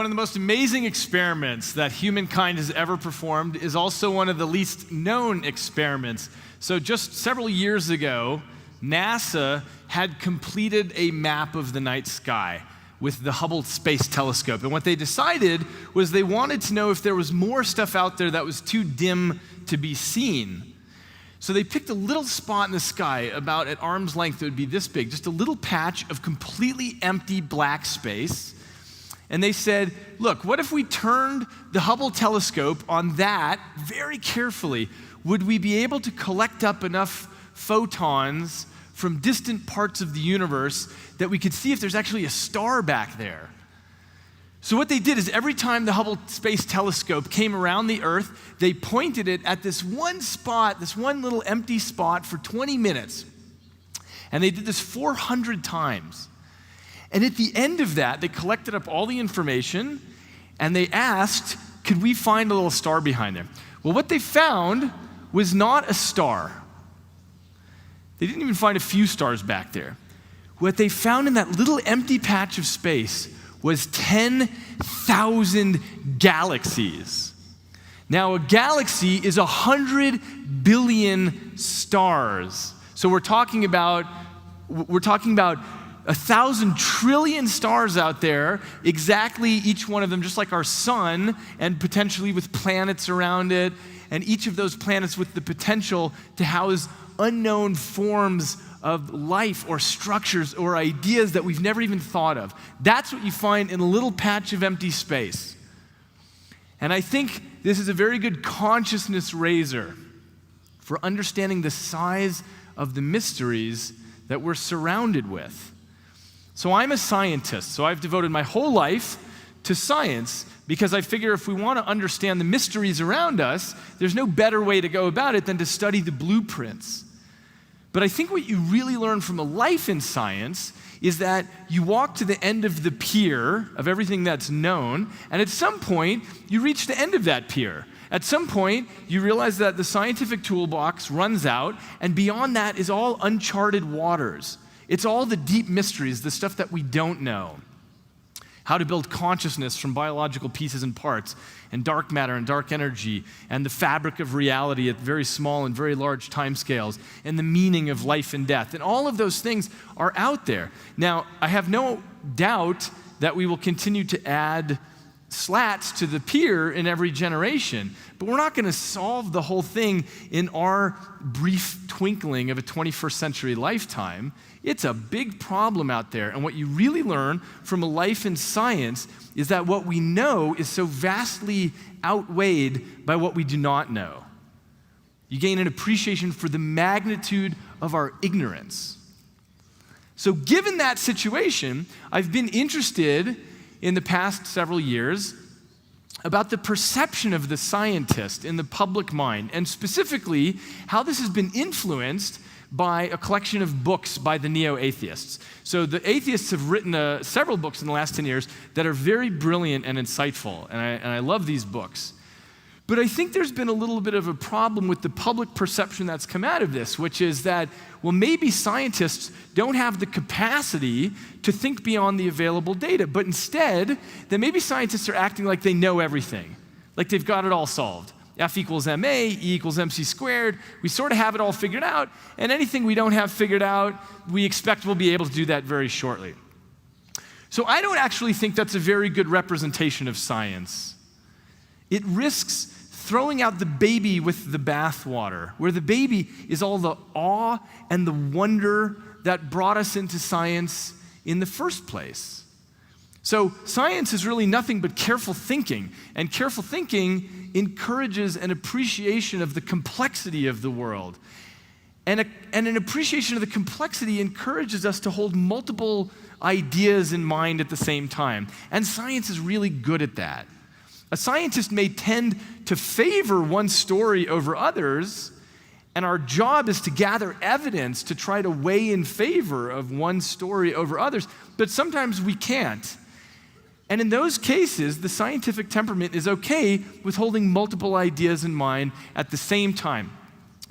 of the most amazing experiments that humankind has ever performed is also one of the least known experiments. So just several years ago, NASA had completed a map of the night sky with the Hubble Space Telescope. And what they decided was they wanted to know if there was more stuff out there that was too dim to be seen. So they picked a little spot in the sky about at arm's length that would be this big, just a little patch of completely empty black space. And they said, look, what if we turned the Hubble telescope on that very carefully? Would we be able to collect up enough photons from distant parts of the universe that we could see if there's actually a star back there? So what they did is every time the Hubble Space Telescope came around the Earth, they pointed it at this one spot, this one little empty spot for 20 minutes. And they did this 400 times. And at the end of that, they collected up all the information and they asked, could we find a little star behind there? Well, what they found was not a star. They didn't even find a few stars back there. What they found in that little empty patch of space was 10,000 galaxies. Now, a galaxy is 100 billion stars. So we're talking about 1,000 trillion stars out there, exactly each one of them just like our sun, and potentially with planets around it, and each of those planets with the potential to house unknown forms of life or structures or ideas that we've never even thought of. That's what you find in a little patch of empty space. And I think this is a very good consciousness raiser for understanding the size of the mysteries that we're surrounded with. So I'm a scientist, so I've devoted my whole life to science because I figure if we want to understand the mysteries around us, there's no better way to go about it than to study the blueprints. But I think what you really learn from a life in science is that you walk to the end of the pier of everything that's known, and at some point, you reach the end of that pier. At some point, you realize that the scientific toolbox runs out, and beyond that is all uncharted waters. It's all the deep mysteries, the stuff that we don't know. How to build consciousness from biological pieces and parts, and dark matter and dark energy, and the fabric of reality at very small and very large timescales, and the meaning of life and death. And all of those things are out there. Now, I have no doubt that we will continue to add slats to the pier in every generation, but we're not going to solve the whole thing in our brief twinkling of a 21st century lifetime. It's a big problem out there, and what you really learn from a life in science is that what we know is so vastly outweighed by what we do not know. You gain an appreciation for the magnitude of our ignorance. So given that situation, I've been interested in the past several years about the perception of the scientist in the public mind, and specifically how this has been influenced by a collection of books by the neo-atheists. So the atheists have written several books in the last 10 years that are very brilliant and insightful, and I love these books. But I think there's been a little bit of a problem with the public perception that's come out of this, which is that, well, maybe scientists don't have the capacity to think beyond the available data, but instead, that maybe scientists are acting like they know everything, like they've got it all solved. F equals ma, E equals mc squared. We sort of have it all figured out, and anything we don't have figured out, we expect we'll be able to do that very shortly. So I don't actually think that's a very good representation of science. It risks throwing out the baby with the bathwater, where the baby is all the awe and the wonder that brought us into science in the first place. So science is really nothing but careful thinking, and careful thinking encourages an appreciation of the complexity of the world. And an appreciation of the complexity encourages us to hold multiple ideas in mind at the same time. And science is really good at that. A scientist may tend to favor one story over others, and our job is to gather evidence to try to weigh in favor of one story over others, but sometimes we can't. And in those cases, the scientific temperament is okay with holding multiple ideas in mind at the same time.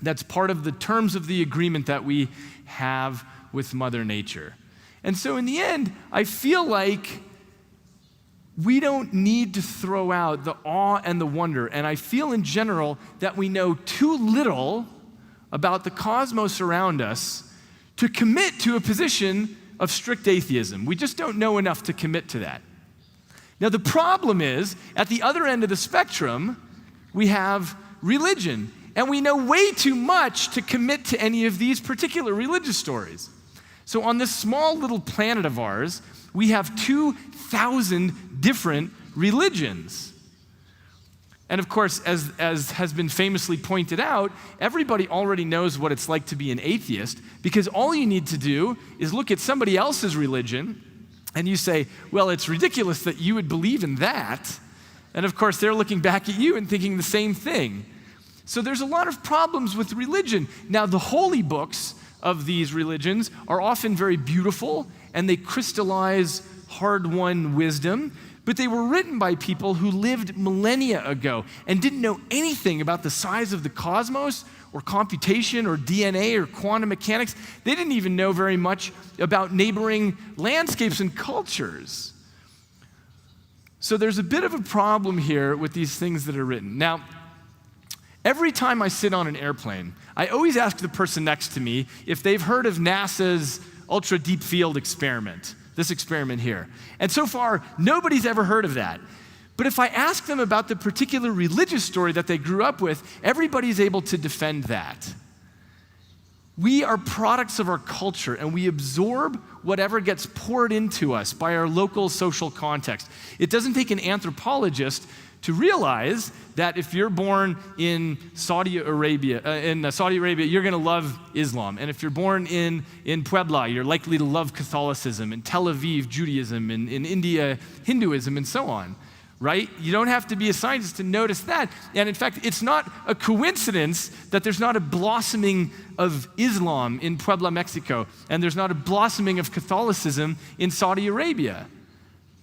That's part of the terms of the agreement that we have with Mother Nature. And so in the end, I feel like we don't need to throw out the awe and the wonder. And I feel in general that we know too little about the cosmos around us to commit to a position of strict atheism. We just don't know enough to commit to that. Now, the problem is, at the other end of the spectrum, we have religion. And we know way too much to commit to any of these particular religious stories. So on this small little planet of ours, we have 2,000 different religions. And of course, as has been famously pointed out, everybody already knows what it's like to be an atheist, because all you need to do is look at somebody else's religion and you say, well, it's ridiculous that you would believe in that. And of course, they're looking back at you and thinking the same thing. So there's a lot of problems with religion. Now, the holy books of these religions are often very beautiful, and they crystallize hard-won wisdom, but they were written by people who lived millennia ago and didn't know anything about the size of the cosmos or computation or DNA or quantum mechanics. They didn't even know very much about neighboring landscapes and cultures. So there's a bit of a problem here with these things that are written. Now, every time I sit on an airplane, I always ask the person next to me if they've heard of NASA's Ultra Deep Field experiment, this experiment here. And so far, nobody's ever heard of that. But if I ask them about the particular religious story that they grew up with, everybody's able to defend that. We are products of our culture, and we absorb whatever gets poured into us by our local social context. It doesn't take an anthropologist to realize that if you're born in Saudi Arabia, you're going to love Islam. And if you're born in Puebla, you're likely to love Catholicism. In Tel Aviv, Judaism. In India, Hinduism, and so on. Right? You don't have to be a scientist to notice that. And in fact, it's not a coincidence that there's not a blossoming of Islam in Puebla, Mexico, and there's not a blossoming of Catholicism in Saudi Arabia.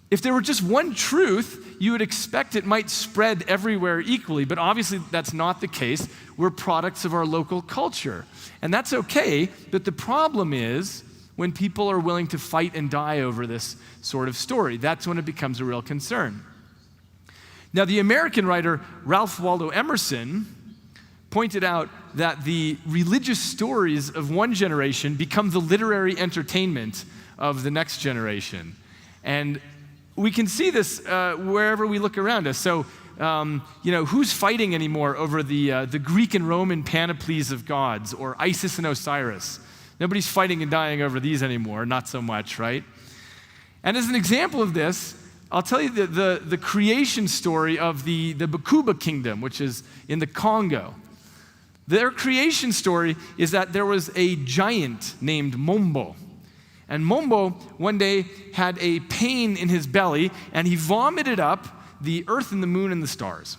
If there were just one truth, you would expect it might spread everywhere equally, but obviously that's not the case. We're products of our local culture. And that's okay, but the problem is when people are willing to fight and die over this sort of story. That's when it becomes a real concern. Now, the American writer Ralph Waldo Emerson pointed out that the religious stories of one generation become the literary entertainment of the next generation. And we can see this wherever we look around us. So, who's fighting anymore over the Greek and Roman panoplies of gods, or Isis and Osiris? Nobody's fighting and dying over these anymore, not so much, right? And as an example of this, I'll tell you the creation story of the Bakuba kingdom, which is in the Congo. Their creation story is that there was a giant named Mombo. And Mombo one day had a pain in his belly, and he vomited up the earth and the moon and the stars.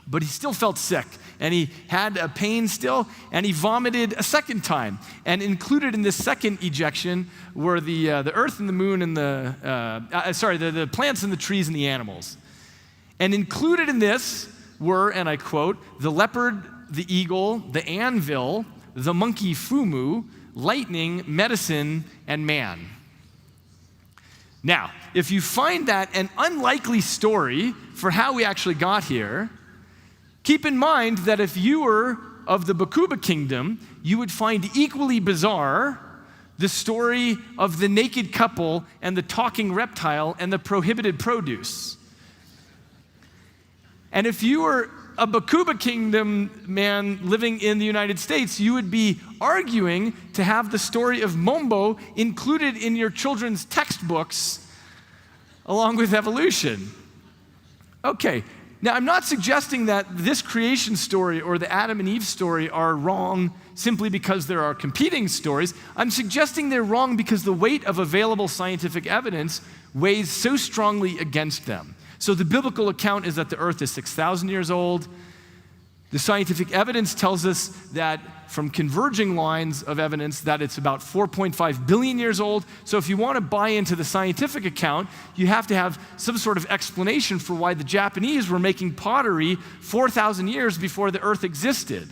But he still felt sick, and he had a pain still, and he vomited a second time. And included in this second ejection were the earth and the moon and the plants and the trees and the animals. And included in this were, and I quote, the leopard, the eagle, the anvil, the monkey Fumu, lightning, medicine, and man. Now, if you find that an unlikely story for how we actually got here, keep in mind that if you were of the Bakuba kingdom, you would find equally bizarre the story of the naked couple and the talking reptile and the prohibited produce. And if you were a Bakuba kingdom man living in the United States, you would be arguing to have the story of Mombo included in your children's textbooks along with evolution. Okay. Now, I'm not suggesting that this creation story or the Adam and Eve story are wrong simply because there are competing stories. I'm suggesting they're wrong because the weight of available scientific evidence weighs so strongly against them. So the biblical account is that the earth is 6,000 years old. The scientific evidence tells us that from converging lines of evidence that it's about 4.5 billion years old. So if you want to buy into the scientific account, you have to have some sort of explanation for why the Japanese were making pottery 4,000 years before the earth existed.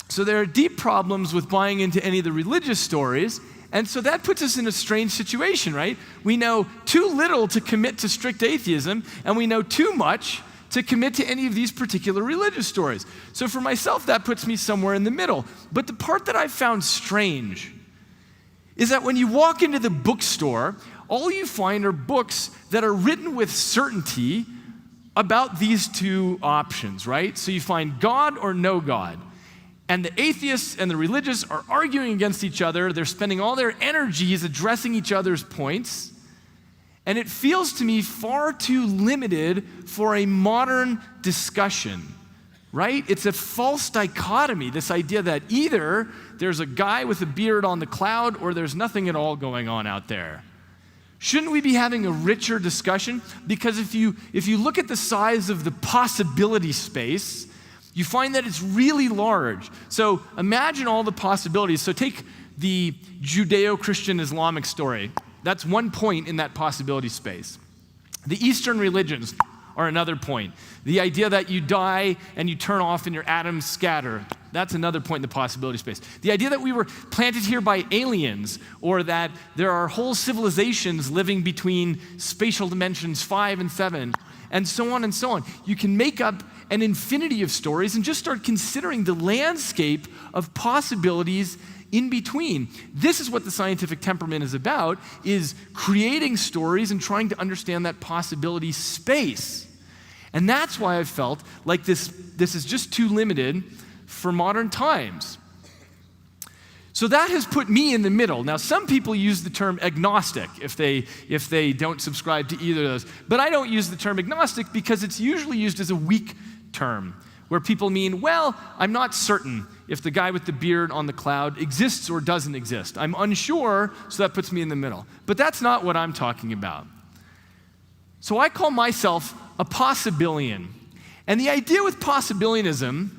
So there are deep problems with buying into any of the religious stories. And so that puts us in a strange situation, right? We know too little to commit to strict atheism, and we know too much to commit to any of these particular religious stories. So for myself, that puts me somewhere in the middle. But the part that I've found strange is that when you walk into the bookstore, all you find are books that are written with certainty about these two options, right? So you find God or no God. And the atheists and the religious are arguing against each other. They're spending all their energies addressing each other's points. And it feels to me far too limited for a modern discussion, right? It's a false dichotomy, this idea that either there's a guy with a beard on the cloud or there's nothing at all going on out there. Shouldn't we be having a richer discussion? Because if you look at the size of the possibility space, you find that it's really large. So imagine all the possibilities. So take the Judeo-Christian Islamic story. That's one point in that possibility space. The Eastern religions are another point. The idea that you die and you turn off and your atoms scatter, that's another point in the possibility space. The idea that we were planted here by aliens, or that there are whole civilizations living between spatial dimensions 5 and 7, and so on and so on. You can make up an infinity of stories and just start considering the landscape of possibilities in between. This is what the scientific temperament is about, is creating stories and trying to understand that possibility space. And that's why I felt like this is just too limited for modern times. So that has put me in the middle. Now, some people use the term agnostic if they don't subscribe to either of those. But I don't use the term agnostic because it's usually used as a weak term, where people mean, well, I'm not certain if the guy with the beard on the cloud exists or doesn't exist. I'm unsure, so that puts me in the middle. But that's not what I'm talking about. So I call myself a possibilian. And the idea with possibilianism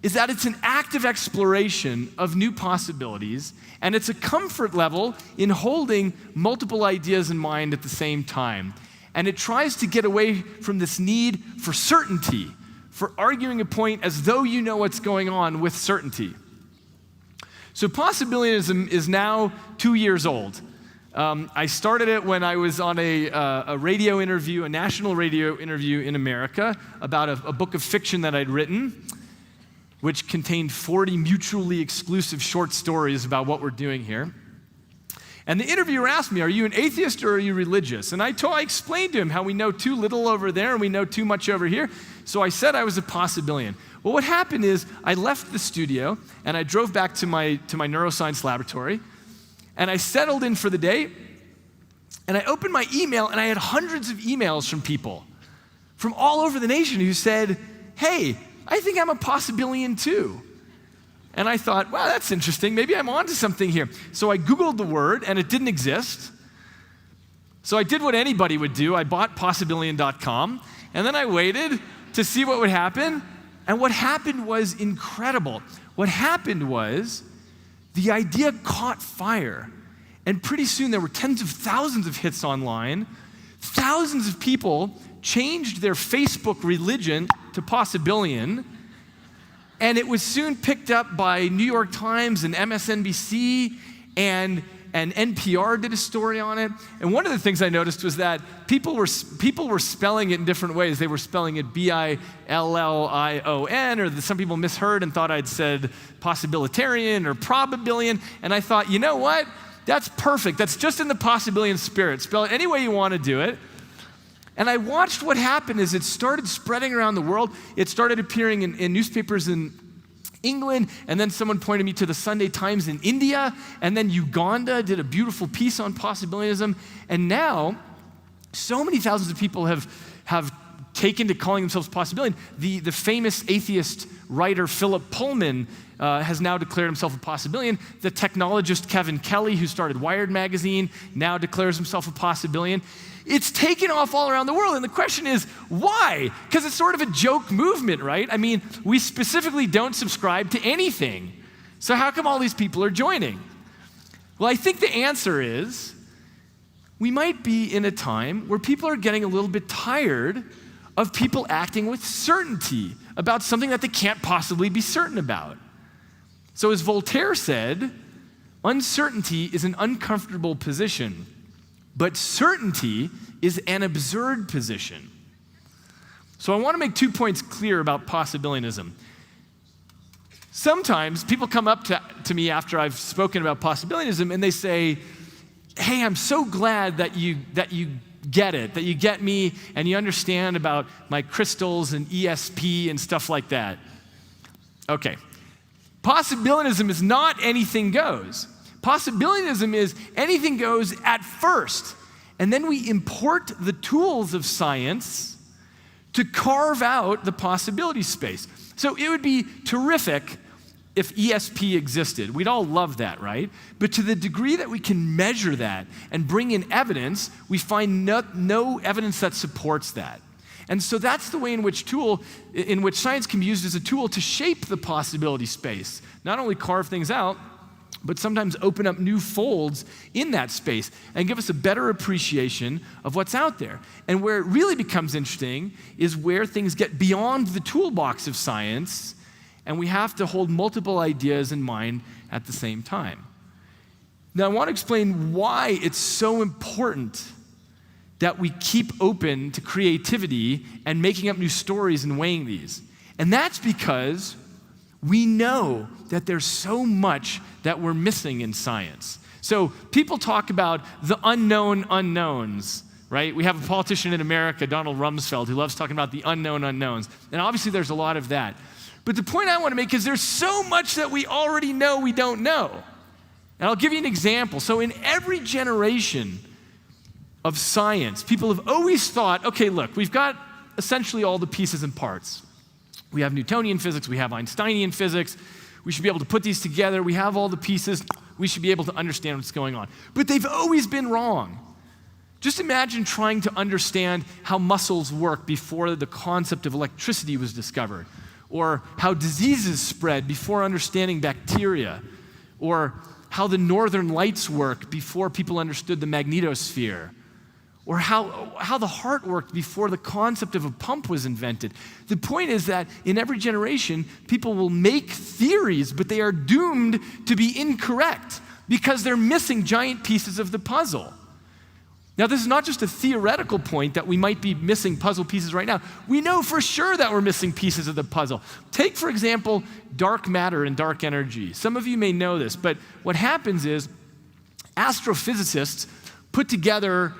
is that it's an active exploration of new possibilities, and it's a comfort level in holding multiple ideas in mind at the same time. And it tries to get away from this need for certainty, for arguing a point as though you know what's going on with certainty. So possibilianism is now 2 years old. I started it when I was on a radio interview, a national radio interview in America about a book of fiction that I'd written, which contained 40 mutually exclusive short stories about what we're doing here. And the interviewer asked me, are you an atheist or are you religious? And I explained to him how we know too little over there and we know too much over here. So I said I was a possibilian. Well, what happened is I left the studio and I drove back to my neuroscience laboratory, and I settled in for the day, and I opened my email, and I had hundreds of emails from people from all over the nation who said, hey, I think I'm a possibilian too. And I thought, wow, that's interesting. Maybe I'm onto something here. So I Googled the word, and it didn't exist. So I did what anybody would do. I bought possibilian.com, and then I waited to see what would happen. And what happened was incredible. What happened was the idea caught fire. And pretty soon there were tens of thousands of hits online. Thousands of people changed their Facebook religion to possibilian. And it was soon picked up by New York Times and MSNBC, and NPR did a story on it. And one of the things I noticed was that people were spelling it in different ways. They were spelling it Billion, or some people misheard and thought I'd said possibilitarian or probabilian. And I thought, you know what? That's perfect. That's just in the possibilian spirit. Spell it any way you want to do it. And I watched what happened as it started spreading around the world. It started appearing in newspapers in England, and then someone pointed me to the Sunday Times in India, and then Uganda did a beautiful piece on possibilianism. And now, so many thousands of people have taken to calling themselves possibilian. The famous atheist writer Philip Pullman has now declared himself a possibilian. The technologist Kevin Kelly, who started Wired magazine, now declares himself a possibilian. It's taken off all around the world, and the question is, why? Because it's sort of a joke movement, right? I mean, we specifically don't subscribe to anything. So how come all these people are joining? Well, I think the answer is, we might be in a time where people are getting a little bit tired of people acting with certainty about something that they can't possibly be certain about. So as Voltaire said, Uncertainty is an uncomfortable position, but certainty is an absurd position. So I want to make 2 points clear about possibilianism. Sometimes people come up to me after I've spoken about possibilianism and they say, hey, I'm so glad that you get it, that you get me and you understand about my crystals and ESP and stuff like that. Okay. Possibilianism is not anything goes. Possibilianism is anything goes at first, and then we import the tools of science to carve out the possibility space. So it would be terrific if ESP existed. We'd all love that, right? But to the degree that we can measure that and bring in evidence, we find no evidence that supports that. And so that's the way in which science can be used as a tool to shape the possibility space. Not only carve things out, but sometimes open up new folds in that space and give us a better appreciation of what's out there. And where it really becomes interesting is where things get beyond the toolbox of science, and we have to hold multiple ideas in mind at the same time. Now, I want to explain why it's so important that we keep open to creativity and making up new stories and weighing these. And that's because we know that there's so much that we're missing in science. So people talk about the unknown unknowns, right? We have a politician in America, Donald Rumsfeld, who loves talking about the unknown unknowns. And obviously there's a lot of that. But the point I want to make is there's so much that we already know we don't know. And I'll give you an example. So in every generation of science, people have always thought, okay, look, we've got essentially all the pieces and parts. We have Newtonian physics, we have Einsteinian physics, we should be able to put these together, we have all the pieces, we should be able to understand what's going on. But they've always been wrong. Just imagine trying to understand how muscles work before the concept of electricity was discovered, or how diseases spread before understanding bacteria, or how the northern lights work before people understood the magnetosphere, or how the heart worked before the concept of a pump was invented. The point is that in every generation, people will make theories, but they are doomed to be incorrect because they're missing giant pieces of the puzzle. Now, this is not just a theoretical point that we might be missing puzzle pieces right now. We know for sure that we're missing pieces of the puzzle. Take, for example, dark matter and dark energy. Some of you may know this, but what happens is astrophysicists put together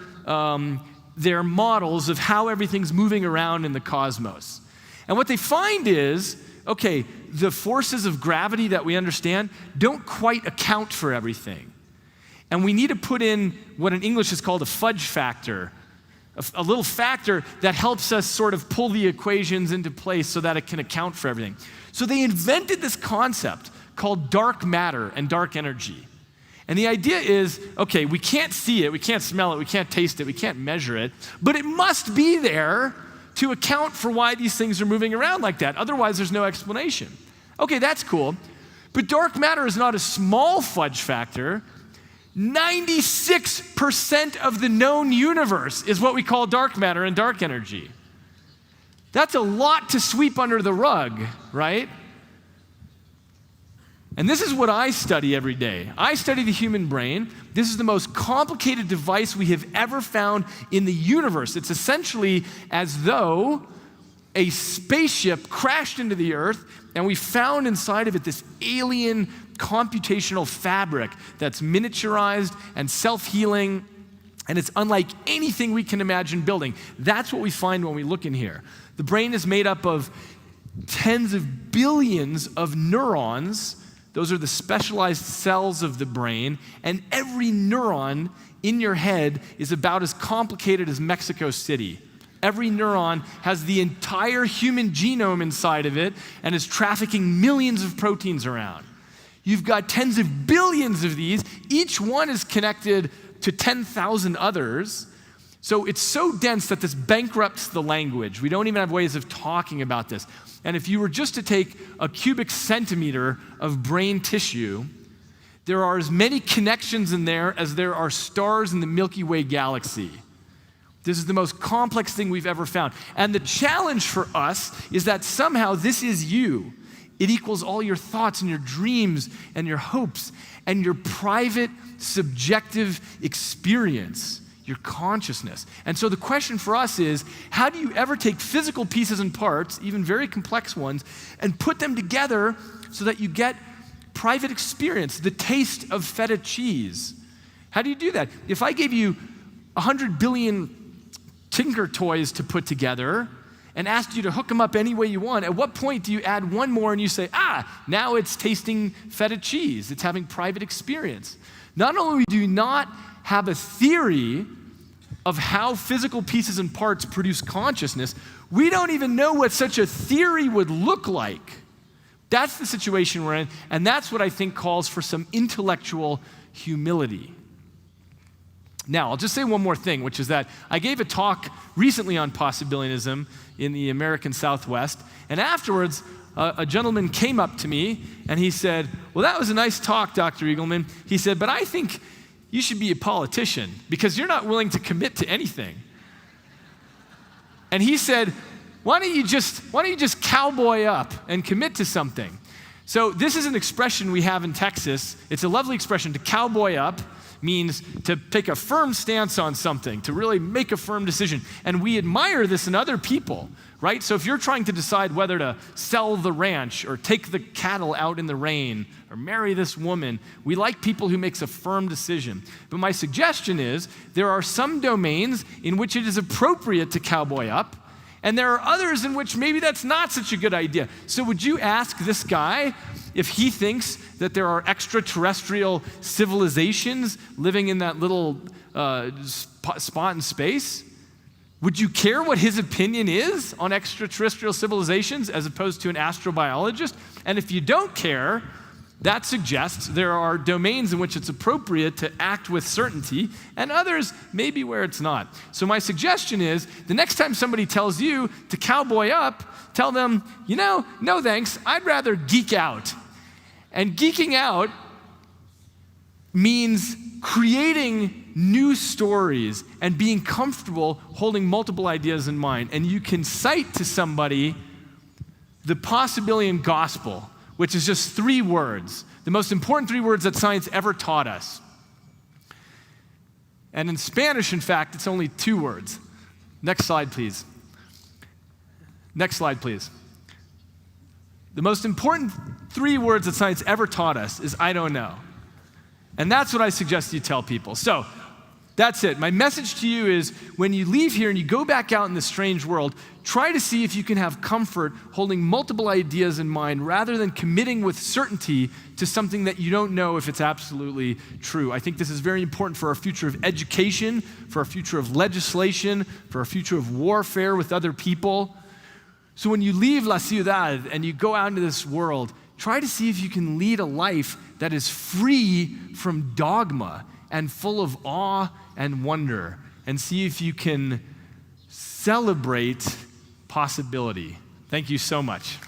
their models of how everything's moving around in the cosmos. And what they find is, okay, the forces of gravity that we understand don't quite account for everything. And we need to put in what in English is called a fudge factor, a little factor that helps us sort of pull the equations into place so that it can account for everything. So they invented this concept called dark matter and dark energy. And the idea is, okay, we can't see it, we can't smell it, we can't taste it, we can't measure it, but it must be there to account for why these things are moving around like that. Otherwise, there's no explanation. Okay, that's cool. But dark matter is not a small fudge factor. 96% of the known universe is what we call dark matter and dark energy. That's a lot to sweep under the rug, right? And this is what I study every day. I study the human brain. This is the most complicated device we have ever found in the universe. It's essentially as though a spaceship crashed into the earth and we found inside of it this alien computational fabric that's miniaturized and self-healing, and it's unlike anything we can imagine building. That's what we find when we look in here. The brain is made up of tens of billions of neurons. Those are the specialized cells of the brain, and every neuron in your head is about as complicated as Mexico City. Every neuron has the entire human genome inside of it and is trafficking millions of proteins around. You've got tens of billions of these. Each one is connected to 10,000 others. So it's so dense that this bankrupts the language. We don't even have ways of talking about this. And if you were just to take a cubic centimeter of brain tissue, there are as many connections in there as there are stars in the Milky Way galaxy. This is the most complex thing we've ever found. And the challenge for us is that somehow this is you. It equals all your thoughts and your dreams and your hopes and your private, subjective experience, your consciousness. And so the question for us is, how do you ever take physical pieces and parts, even very complex ones, and put them together so that you get private experience, the taste of feta cheese? How do you do that? If I gave you 100 billion Tinker toys to put together and asked you to hook them up any way you want, at what point do you add one more and you say, now it's tasting feta cheese, it's having private experience? Not only do you not have a theory of how physical pieces and parts produce consciousness, we don't even know what such a theory would look like. That's the situation we're in, and that's what I think calls for some intellectual humility. Now, I'll just say one more thing, which is that I gave a talk recently on possibilianism in the American Southwest, and afterwards, a gentleman came up to me, and he said, well, that was a nice talk, Dr. Eagleman. He said, but I think you should be a politician because you're not willing to commit to anything. And he said, why don't you just cowboy up and commit to something? So this is an expression we have in Texas. It's a lovely expression. To cowboy up means to take a firm stance on something, to really make a firm decision. And we admire this in other people, right? So if you're trying to decide whether to sell the ranch or take the cattle out in the rain or marry this woman, we like people who makes a firm decision. But my suggestion is there are some domains in which it is appropriate to cowboy up, and there are others in which maybe that's not such a good idea. So would you ask this guy if he thinks that there are extraterrestrial civilizations living in that little spot in space? Would you care what his opinion is on extraterrestrial civilizations as opposed to an astrobiologist? And if you don't care, that suggests there are domains in which it's appropriate to act with certainty, and others maybe where it's not. So my suggestion is, the next time somebody tells you to cowboy up, tell them, no thanks, I'd rather geek out. And geeking out means creating new stories and being comfortable holding multiple ideas in mind. And you can cite to somebody the possibilian gospel, which is just 3 words, the most important 3 words that science ever taught us. And in Spanish, in fact, it's only 2 words. Next slide, please. Next slide, please. The most important 3 words that science ever taught us is I don't know. And that's what I suggest you tell people. So that's it. My message to you is when you leave here and you go back out in this strange world, try to see if you can have comfort holding multiple ideas in mind rather than committing with certainty to something that you don't know if it's absolutely true. I think this is very important for our future of education, for our future of legislation, for our future of warfare with other people. So when you leave La Ciudad and you go out into this world, try to see if you can lead a life that is free from dogma and full of awe and wonder, and see if you can celebrate possibility. Thank you so much.